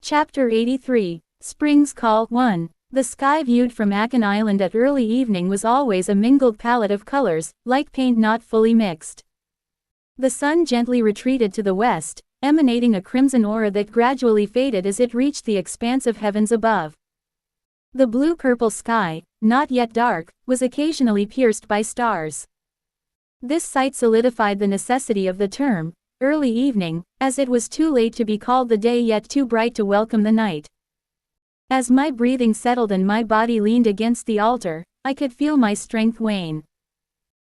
Chapter 83, Spring's Call 1. The sky viewed from Akan Island at early evening was always a mingled palette of colors, like paint not fully mixed. The sun gently retreated to the west, emanating a crimson aura that gradually faded as it reached the expanse of heavens above. The blue-purple sky, not yet dark, was occasionally pierced by stars. This sight solidified the necessity of the term, early evening, as it was too late to be called the day yet too bright to welcome the night. As my breathing settled and my body leaned against the altar, I could feel my strength wane.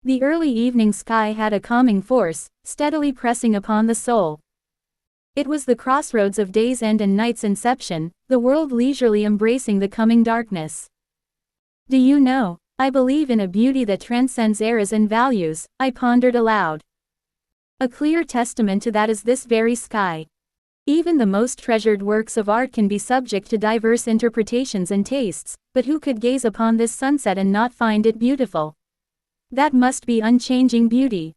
The early evening sky had a calming force, steadily pressing upon the soul. It was the crossroads of day's end and night's inception, the world leisurely embracing the coming darkness. Do you know, I believe in a beauty that transcends eras and values, I pondered aloud. A clear testament to that is this very sky. Even the most treasured works of art can be subject to diverse interpretations and tastes, but who could gaze upon this sunset and not find it beautiful? That must be unchanging beauty.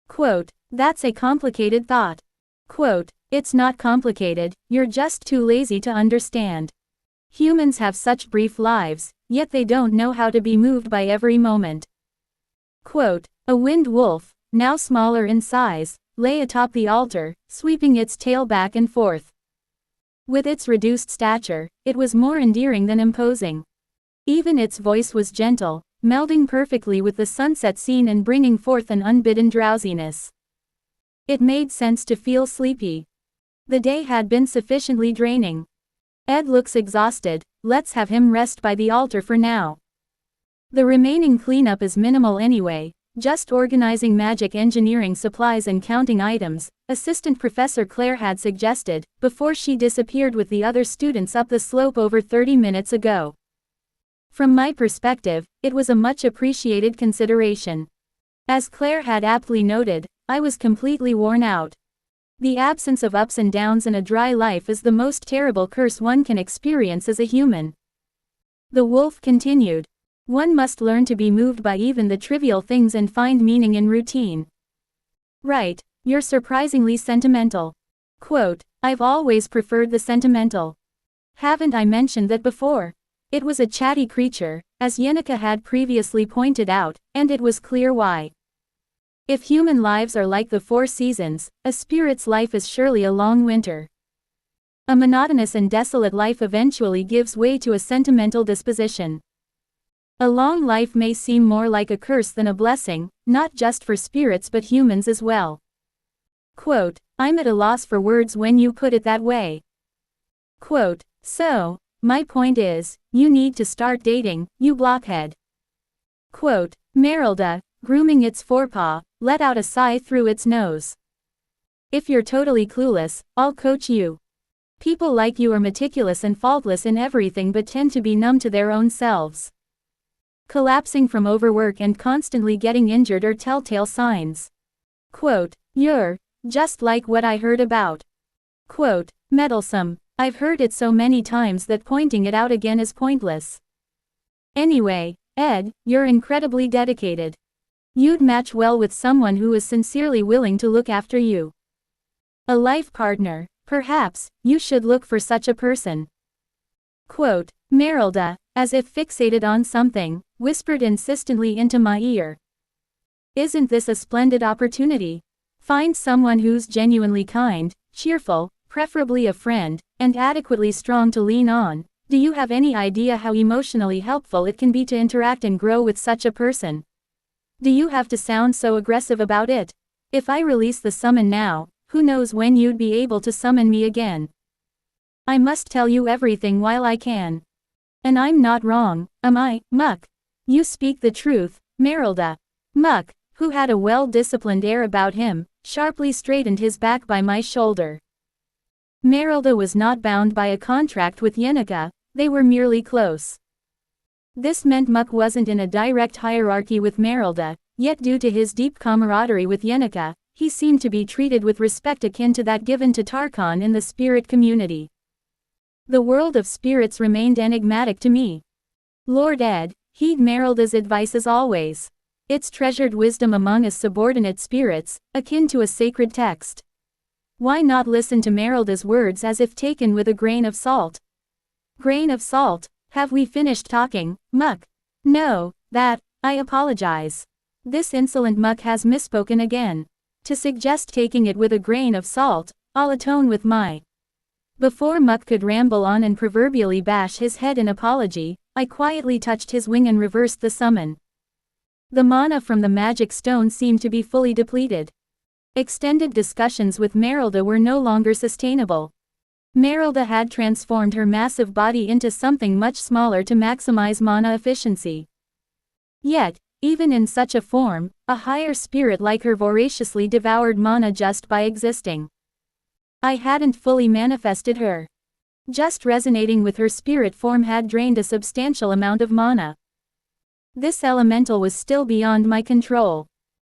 Quote, that's a complicated thought. Quote, it's not complicated, you're just too lazy to understand. Humans have such brief lives, yet they don't know how to be moved by every moment. Quote, a winged wolf, now smaller in size, lay atop the altar, sweeping its tail back and forth. With its reduced stature, it was more endearing than imposing. Even its voice was gentle, melding perfectly with the sunset scene and bringing forth an unbidden drowsiness. It made sense to feel sleepy. The day had been sufficiently draining. Ed looks exhausted, let's have him rest by the altar for now. The remaining cleanup is minimal anyway, just organizing magic engineering supplies and counting items, Assistant Professor Claire had suggested, before she disappeared with the other students up the slope over 30 minutes ago. From my perspective, it was a much appreciated consideration. As Claire had aptly noted, I was completely worn out. The absence of ups and downs in a dry life is the most terrible curse one can experience as a human. The wolf continued. One must learn to be moved by even the trivial things and find meaning in routine. Right, you're surprisingly sentimental. Quote, I've always preferred the sentimental. Haven't I mentioned that before? It was a chatty creature, as Yenica had previously pointed out, and it was clear why. If human lives are like the 4 seasons, a spirit's life is surely a long winter. A monotonous and desolate life eventually gives way to a sentimental disposition. A long life may seem more like a curse than a blessing, not just for spirits but humans as well. Quote, I'm at a loss for words when you put it that way. Quote, so, my point is, you need to start dating, you blockhead. Quote, Meralda, grooming its forepaw, let out a sigh through its nose. If you're totally clueless, I'll coach you. People like you are meticulous and faultless in everything but tend to be numb to their own selves. Collapsing from overwork and constantly getting injured are telltale signs. Quote, you're just like what I heard about. Quote, meddlesome, I've heard it so many times that pointing it out again is pointless. Anyway, Ed, you're incredibly dedicated. You'd match well with someone who is sincerely willing to look after you. A life partner, perhaps, you should look for such a person. Quote, Meralda, as if fixated on something, whispered insistently into my ear. Isn't this a splendid opportunity? Find someone who's genuinely kind, cheerful, preferably a friend, and adequately strong to lean on. Do you have any idea how emotionally helpful it can be to interact and grow with such a person? Do you have to sound so aggressive about it? If I release the summon now, who knows when you'd be able to summon me again? I must tell you everything while I can. And I'm not wrong, am I, Muck? You speak the truth, Meralda. Muck, who had a well-disciplined air about him, sharply straightened his back by my shoulder. Meralda was not bound by a contract with Yenica, they were merely close. This meant Muck wasn't in a direct hierarchy with Meralda, yet due to his deep camaraderie with Yenica, he seemed to be treated with respect akin to that given to Tarkon in the spirit community. The world of spirits remained enigmatic to me. Lord Ed, heed Meralda's advice as always. It's treasured wisdom among us subordinate spirits, akin to a sacred text. Why not listen to Meralda's words as if taken with a grain of salt? Grain of salt? Have we finished talking, Muck? No, I apologize. This insolent Muck has misspoken again. To suggest taking it with a grain of salt, I'll atone with my. Before Muck could ramble on and proverbially bash his head in apology, I quietly touched his wing and reversed the summon. The mana from the magic stone seemed to be fully depleted. Extended discussions with Meralda were no longer sustainable. Meralda had transformed her massive body into something much smaller to maximize mana efficiency. Yet, even in such a form, a higher spirit like her voraciously devoured mana just by existing. I hadn't fully manifested her. Just resonating with her spirit form had drained a substantial amount of mana. This elemental was still beyond my control.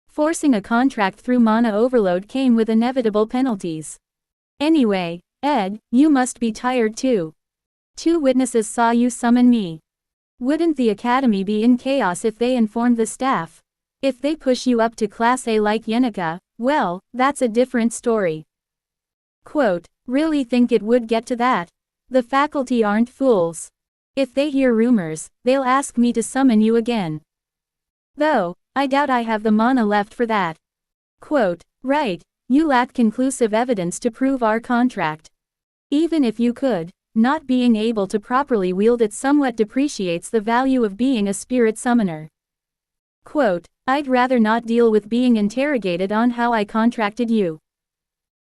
Forcing a contract through mana overload came with inevitable penalties. Anyway, Ed, you must be tired too. 2 witnesses saw you summon me. Wouldn't the academy be in chaos if they informed the staff? If they push you up to Class A like Yenica, well, that's a different story. Quote, really think it would get to that? The faculty aren't fools. If they hear rumors, they'll ask me to summon you again. Though, I doubt I have the mana left for that. Quote, right, you lack conclusive evidence to prove our contract. Even if you could, not being able to properly wield it somewhat depreciates the value of being a spirit summoner. Quote, I'd rather not deal with being interrogated on how I contracted you.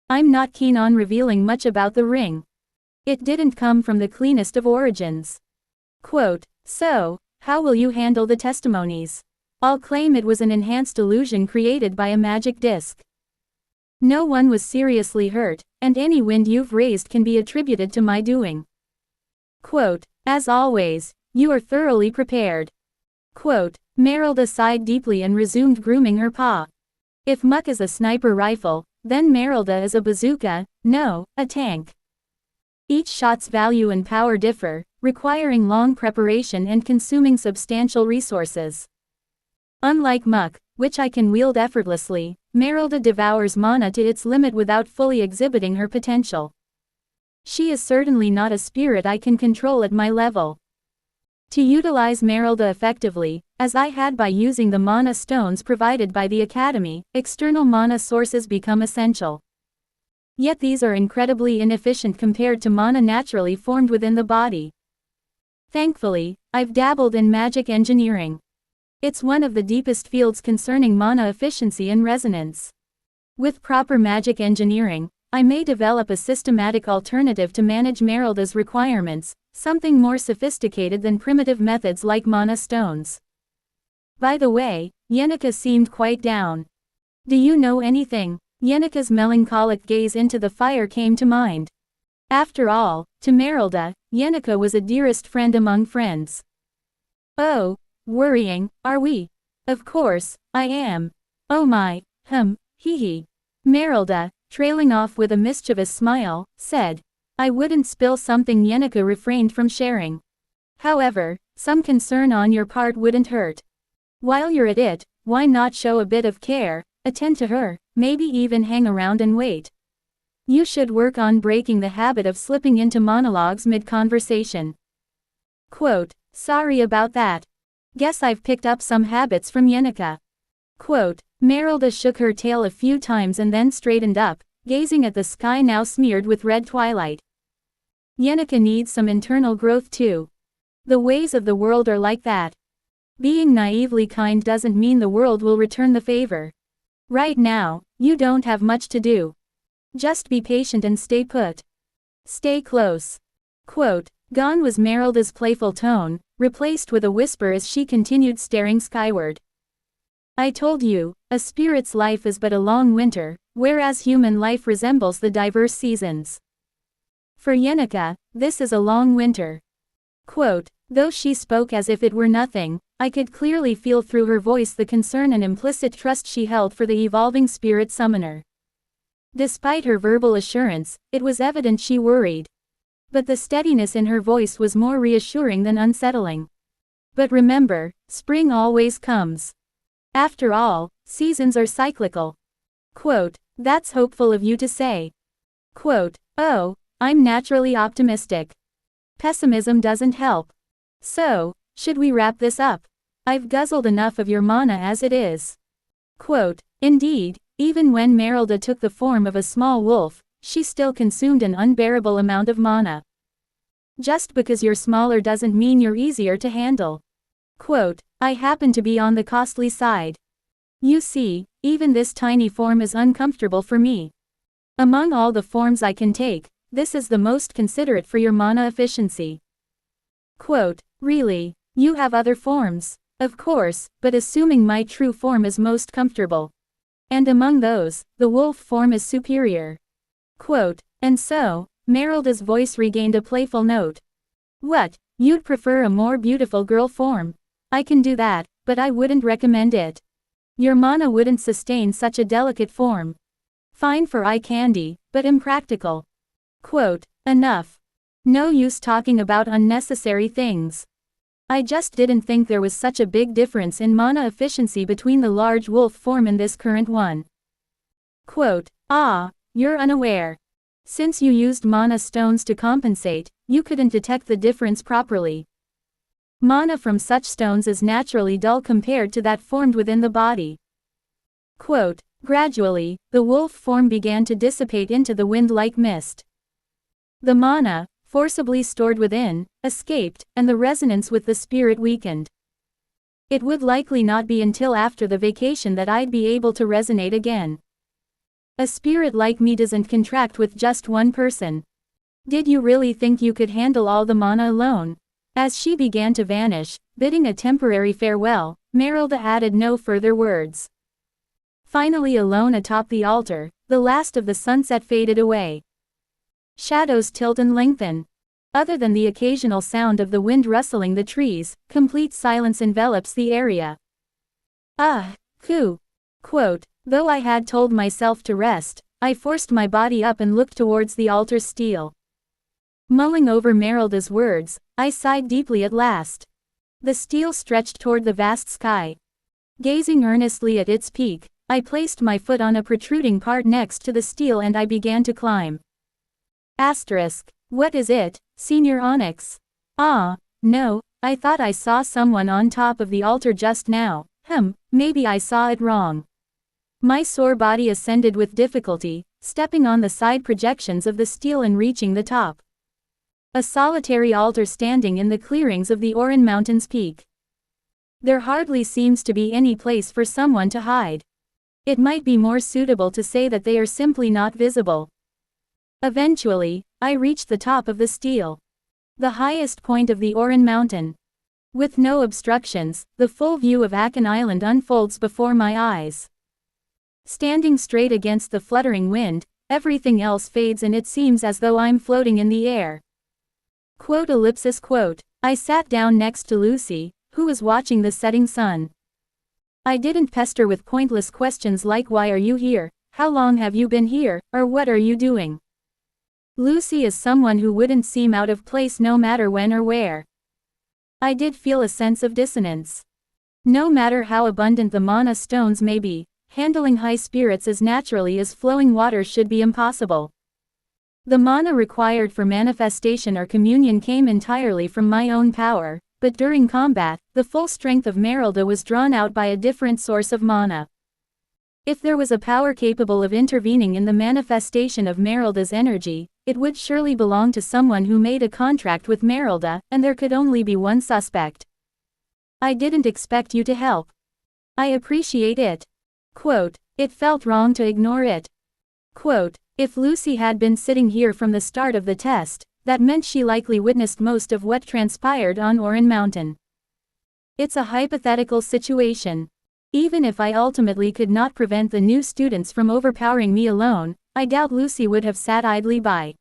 I'm not keen on revealing much about the ring. It didn't come from the cleanest of origins. Quote, so, how will you handle the testimonies? I'll claim it was an enhanced illusion created by a magic disc. No one was seriously hurt, and any wind you've raised can be attributed to my doing. Quote, as always, you are thoroughly prepared. Quote, Meralda sighed deeply and resumed grooming her paw. If Muck is a sniper rifle, then Meralda is a bazooka, no, a tank. Each shot's value and power differ, requiring long preparation and consuming substantial resources. Unlike Muck, which I can wield effortlessly, Meralda devours mana to its limit without fully exhibiting her potential. She is certainly not a spirit I can control at my level. To utilize Meralda effectively, as I had by using the mana stones provided by the Academy, external mana sources become essential. Yet these are incredibly inefficient compared to mana naturally formed within the body. Thankfully, I've dabbled in magic engineering. It's one of the deepest fields concerning mana efficiency and resonance. With proper magic engineering, I may develop a systematic alternative to manage Meralda's requirements, something more sophisticated than primitive methods like mana stones. By the way, Yenica seemed quite down. Do you know anything? Yenica's melancholic gaze into the fire came to mind. After all, to Meralda, Yenica was a dearest friend among friends. Oh, worrying, are we? Of course, I am. Oh my, hee. Meralda, trailing off with a mischievous smile, said. I wouldn't spill something Yenica refrained from sharing. However, some concern on your part wouldn't hurt. While you're at it, why not show a bit of care, attend to her, maybe even hang around and wait. You should work on breaking the habit of slipping into monologues mid-conversation. Quote, sorry about that. Guess I've picked up some habits from Yenica. Quote, Meralda shook her tail a few times and then straightened up, gazing at the sky now smeared with red twilight. Yenica needs some internal growth too. The ways of the world are like that. Being naively kind doesn't mean the world will return the favor. Right now, you don't have much to do. Just be patient and stay put. Stay close. Quote, gone was Meralda's playful tone, replaced with a whisper as she continued staring skyward. I told you, a spirit's life is but a long winter, whereas human life resembles the diverse seasons. For Yenica, this is a long winter. Quote, though she spoke as if it were nothing, I could clearly feel through her voice the concern and implicit trust she held for the evolving spirit summoner. Despite her verbal assurance, it was evident she worried. But the steadiness in her voice was more reassuring than unsettling. But remember, spring always comes. After all, seasons are cyclical. Quote, that's hopeful of you to say. Quote, "Oh, I'm naturally optimistic. Pessimism doesn't help. So, should we wrap this up? I've guzzled enough of your mana as it is." Quote, "Indeed, even when Meralda took the form of a small wolf, she still consumed an unbearable amount of mana. Just because you're smaller doesn't mean you're easier to handle. Quote, I happen to be on the costly side. You see, even this tiny form is uncomfortable for me. Among all the forms I can take, this is the most considerate for your mana efficiency." Quote, "Really? You have other forms?" "Of course, but assuming my true form is most comfortable. And among those, the wolf form is superior." Quote, "And so," Meralda's voice regained a playful note. "What, you'd prefer a more beautiful girl form? I can do that, but I wouldn't recommend it. Your mana wouldn't sustain such a delicate form. Fine for eye candy, but impractical." Quote, "Enough. No use talking about unnecessary things. I just didn't think there was such a big difference in mana efficiency between the large wolf form and this current one." Quote, "Ah, you're unaware. Since you used mana stones to compensate, you couldn't detect the difference properly. Mana from such stones is naturally dull compared to that formed within the body." Quote, "Gradually, the wolf form began to dissipate into the wind like mist. The mana, forcibly stored within, escaped, and the resonance with the spirit weakened. It would likely not be until after the vacation that I'd be able to resonate again. A spirit like me doesn't contract with just one person. Did you really think you could handle all the mana alone?" As she began to vanish, bidding a temporary farewell, Meralda added no further words. Finally, alone atop the altar, the last of the sunset faded away. Shadows tilt and lengthen. Other than the occasional sound of the wind rustling the trees, complete silence envelops the area. Quote, "Though I had told myself to rest, I forced my body up and looked towards the altar's steel. Mulling over Meralda's words, I sighed deeply at last. The steel stretched toward the vast sky. Gazing earnestly at its peak, I placed my foot on a protruding part next to the steel and I began to climb." What is it, Senior Onyx? "Ah, no, I thought I saw someone on top of the altar just now. Maybe I saw it wrong." My sore body ascended with difficulty, stepping on the side projections of the steel and reaching the top. A solitary altar standing in the clearings of the Oran Mountain's peak. There hardly seems to be any place for someone to hide. It might be more suitable to say that they are simply not visible. Eventually, I reached the top of the steel. The highest point of the Oran Mountain. With no obstructions, the full view of Akan Island unfolds before my eyes. Standing straight against the fluttering wind, everything else fades and it seems as though I'm floating in the air." Quote, "I sat down next to Lucy, who was watching the setting sun. I didn't pester with pointless questions like why are you here, how long have you been here, or what are you doing. Lucy is someone who wouldn't seem out of place no matter when or where. I did feel a sense of dissonance. No matter how abundant the mana stones may be, handling high spirits as naturally as flowing water should be impossible. The mana required for manifestation or communion came entirely from my own power, but during combat, the full strength of Meralda was drawn out by a different source of mana. If there was a power capable of intervening in the manifestation of Meralda's energy, it would surely belong to someone who made a contract with Meralda, and there could only be one suspect. I didn't expect you to help. I appreciate it." Quote, "It felt wrong to ignore it." Quote, "If Lucy had been sitting here from the start of the test, that meant she likely witnessed most of what transpired on Oran Mountain. It's a hypothetical situation. Even if I ultimately could not prevent the new students from overpowering me alone, I doubt Lucy would have sat idly by.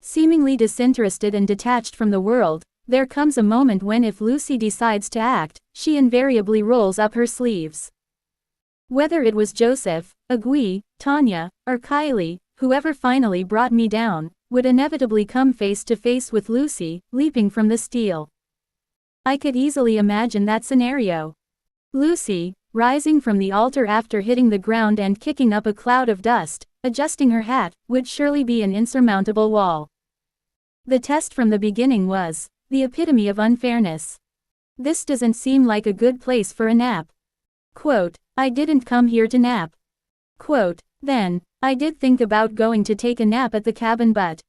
Seemingly disinterested and detached from the world, there comes a moment when if Lucy decides to act, she invariably rolls up her sleeves. Whether it was Joseph, Agui, Tanya, or Kylie, whoever finally brought me down, would inevitably come face to face with Lucy, leaping from the steel. I could easily imagine that scenario. Lucy, rising from the altar after hitting the ground and kicking up a cloud of dust, adjusting her hat, would surely be an insurmountable wall. The test from the beginning was the epitome of unfairness. This doesn't seem like a good place for a nap. Quote, I didn't come here to nap. Quote, then, I did think about going to take a nap at the cabin, but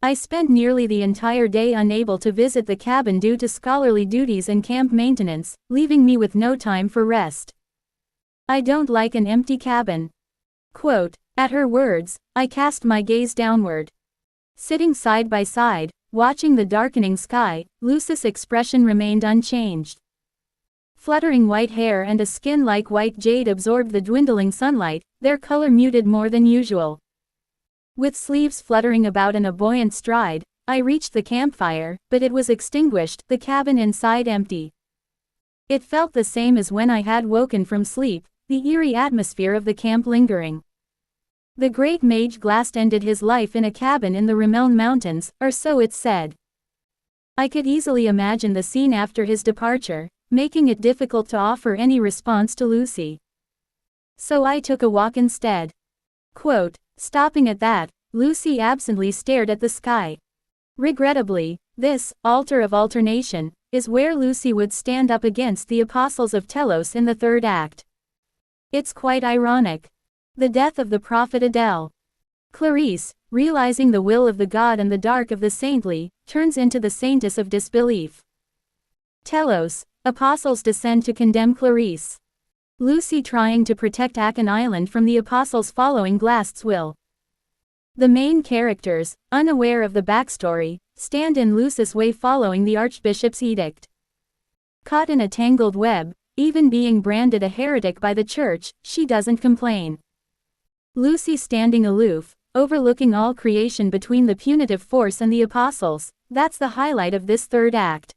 I spent nearly the entire day unable to visit the cabin due to scholarly duties and camp maintenance, leaving me with no time for rest. I don't like an empty cabin. Quote, at her words, I cast my gaze downward. Sitting side by side, watching the darkening sky, Lucy's expression remained unchanged. Fluttering white hair and a skin like white jade absorbed the dwindling sunlight, their color muted more than usual. With sleeves fluttering about in a buoyant stride, I reached the campfire, but it was extinguished, the cabin inside empty. It felt the same as when I had woken from sleep, the eerie atmosphere of the camp lingering. The great mage Glast ended his life in a cabin in the Rimeln Mountains, or so it's said. I could easily imagine the scene after his departure, making it difficult to offer any response to Lucy. So I took a walk instead. Quote, stopping at that, Lucy absently stared at the sky. Regrettably, this altar of alternation is where Lucy would stand up against the apostles of Telos in the third act. It's quite ironic. The death of the prophet Adele. Clarice, realizing the will of the god and the dark of the saintly, turns into the saintess of disbelief. Telos, apostles descend to condemn Clarice. Lucy trying to protect Akan Island from the apostles following Glast's will. The main characters, unaware of the backstory, stand in Lucy's way following the archbishop's edict. Caught in a tangled web, even being branded a heretic by the church, she doesn't complain. Lucy standing aloof, overlooking all creation between the punitive force and the apostles, that's the highlight of this third act.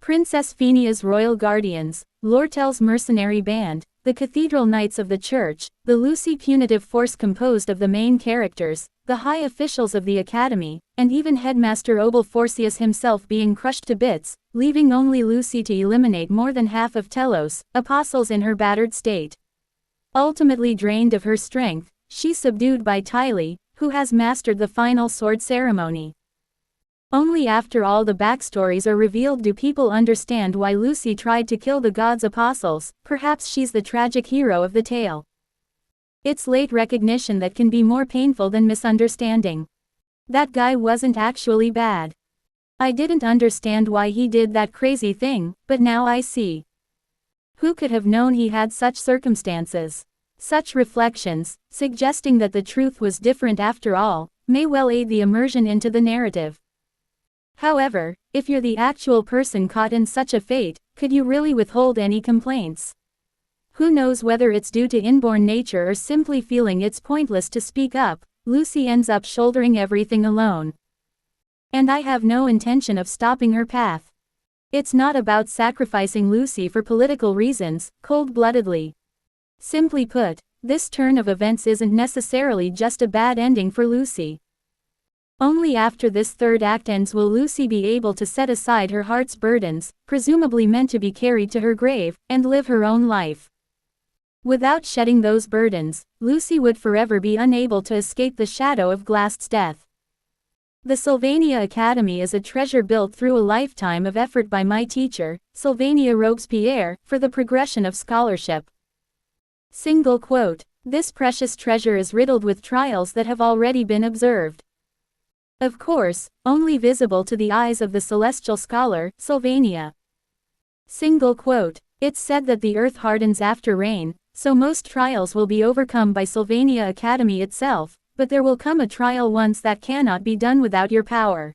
Princess Phenia's royal guardians, Lortel's mercenary band, the cathedral knights of the church, the Lucy punitive force composed of the main characters, the high officials of the academy, and even headmaster Obel Forcius himself being crushed to bits, leaving only Lucy to eliminate more than half of Telos, apostles in her battered state. Ultimately drained of her strength, she's subdued by Tylee, who has mastered the final sword ceremony. Only after all the backstories are revealed do people understand why Lucy tried to kill the god's apostles. Perhaps she's the tragic hero of the tale. It's late recognition that can be more painful than misunderstanding. That guy wasn't actually bad. I didn't understand why he did that crazy thing, but now I see. Who could have known he had such circumstances? Such reflections, suggesting that the truth was different after all, may well aid the immersion into the narrative. However, if you're the actual person caught in such a fate, could you really withhold any complaints? Who knows whether it's due to inborn nature or simply feeling it's pointless to speak up, Lucy ends up shouldering everything alone. And I have no intention of stopping her path. It's not about sacrificing Lucy for political reasons, cold-bloodedly. Simply put, this turn of events isn't necessarily just a bad ending for Lucy. Only after this third act ends will Lucy be able to set aside her heart's burdens, presumably meant to be carried to her grave, and live her own life. Without shedding those burdens, Lucy would forever be unable to escape the shadow of Glast's death. The Sylvania Academy is a treasure built through a lifetime of effort by my teacher, Sylvania Robespierre, for the progression of scholarship. Single quote. This precious treasure is riddled with trials that have already been observed. Of course, only visible to the eyes of the celestial scholar, Sylvania. Single quote. It's said that the earth hardens after rain, so most trials will be overcome by Sylvania Academy itself, but there will come a trial once that cannot be done without your power.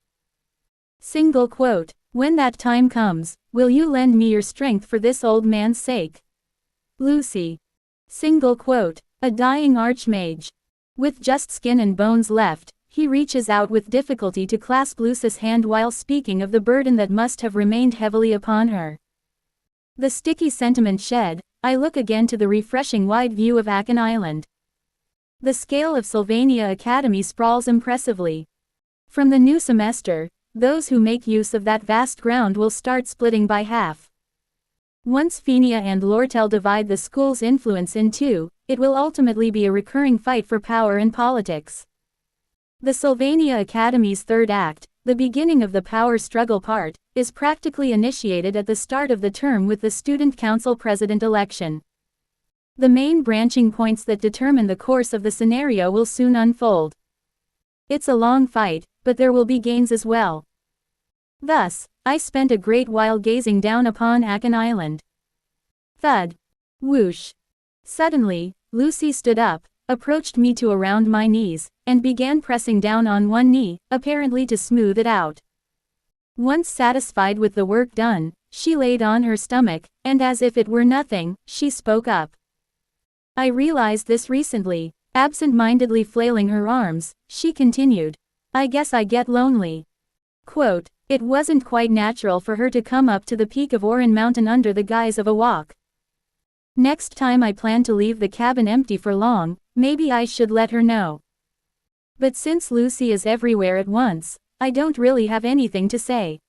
Single quote. When that time comes, will you lend me your strength for this old man's sake? Lucy. Single quote. A dying archmage. With just skin and bones left, he reaches out with difficulty to clasp Lucy's hand while speaking of the burden that must have remained heavily upon her. The sticky sentiment shed, I look again to the refreshing wide view of Akan Island. The scale of Sylvania Academy sprawls impressively. From the new semester, those who make use of that vast ground will start splitting by half. Once Phinia and Lortel divide the school's influence in two, it will ultimately be a recurring fight for power and politics. The Sylvania Academy's third act, the beginning of the power struggle part, is practically initiated at the start of the term with the student council president election. The main branching points that determine the course of the scenario will soon unfold. It's a long fight, but there will be gains as well. Thus, I spent a great while gazing down upon Akan Island. Thud. Whoosh. Suddenly, Lucy stood up, approached me to around my knees, and began pressing down on one knee, apparently to smooth it out. Once satisfied with the work done, she laid on her stomach, and as if it were nothing, she spoke up. I realized this recently. Absent-mindedly flailing her arms, she continued. I guess I get lonely. Quote, it wasn't quite natural for her to come up to the peak of Oran Mountain under the guise of a walk. Next time I plan to leave the cabin empty for long, maybe I should let her know. But since Lucy is everywhere at once, I don't really have anything to say.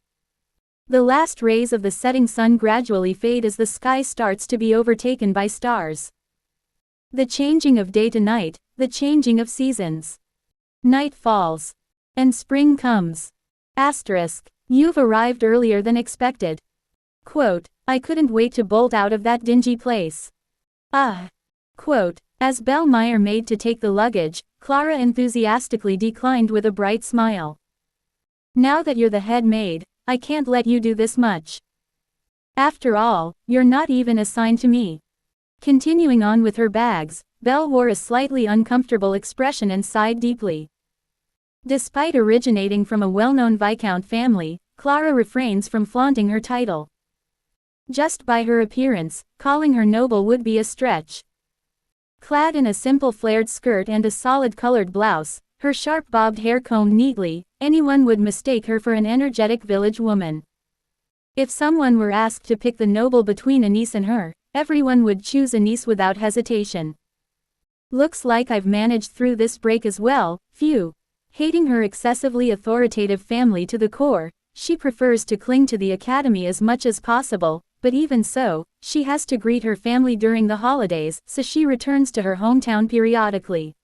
The last rays of the setting sun gradually fade as the sky starts to be overtaken by stars. The changing of day to night, the changing of seasons. Night falls. And spring comes. Asterisk. You've arrived earlier than expected. Quote, I couldn't wait to bolt out of that dingy place. Quote, as Belle Meyer made to take the luggage, Clara enthusiastically declined with a bright smile. Now that you're the head maid, I can't let you do this much. After all, you're not even assigned to me. Continuing on with her bags, Belle wore a slightly uncomfortable expression and sighed deeply. Despite originating from a well-known Viscount family, Clara refrains from flaunting her title. Just by her appearance, calling her noble would be a stretch. Clad in a simple flared skirt and a solid-colored blouse, her sharp bobbed hair combed neatly, anyone would mistake her for an energetic village woman. If someone were asked to pick the noble between a niece and her, everyone would choose a niece without hesitation. Looks like I've managed through this break as well, phew. Hating her excessively authoritative family to the core, she prefers to cling to the academy as much as possible, but even so, she has to greet her family during the holidays, so she returns to her hometown periodically.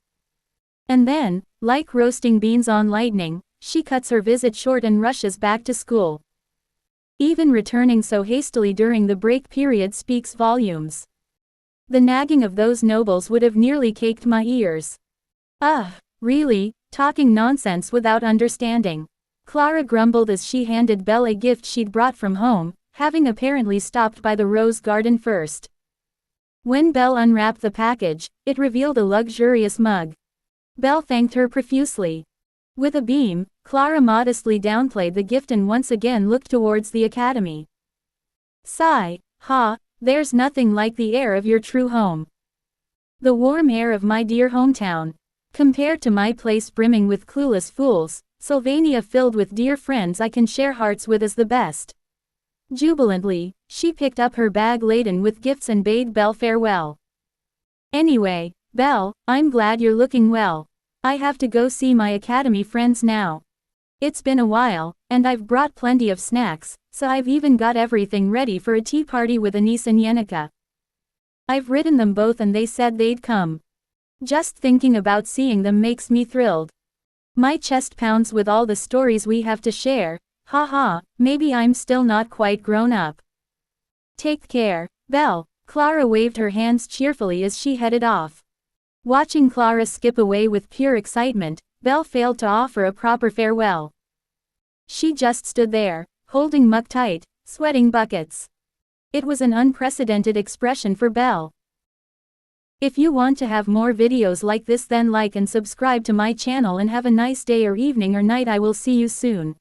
And then, like roasting beans on lightning, she cuts her visit short and rushes back to school. Even returning so hastily during the break period speaks volumes. The nagging of those nobles would have nearly caked my ears. Really, talking nonsense without understanding. Clara grumbled as she handed Belle a gift she'd brought from home, having apparently stopped by the rose garden first. When Belle unwrapped the package, it revealed a luxurious mug. Belle thanked her profusely. With a beam, Clara modestly downplayed the gift and once again looked towards the academy. Sigh, there's nothing like the air of your true home. The warm air of my dear hometown. Compared to my place brimming with clueless fools, Sylvania filled with dear friends I can share hearts with is the best. Jubilantly, she picked up her bag laden with gifts and bade Belle farewell. Anyway, Belle, I'm glad you're looking well. I have to go see my academy friends now. It's been a while, and I've brought plenty of snacks, so I've even got everything ready for a tea party with Anise and Yenica. I've written them both and they said they'd come. Just thinking about seeing them makes me thrilled. My chest pounds with all the stories we have to share. Maybe I'm still not quite grown up. Take care, Belle. Clara waved her hands cheerfully as she headed off. Watching Clara skip away with pure excitement, Belle failed to offer a proper farewell. She just stood there, holding Muck tight, sweating buckets. It was an unprecedented expression for Belle. If you want to have more videos like this, then like and subscribe to my channel and have a nice day or evening or night. I will see you soon.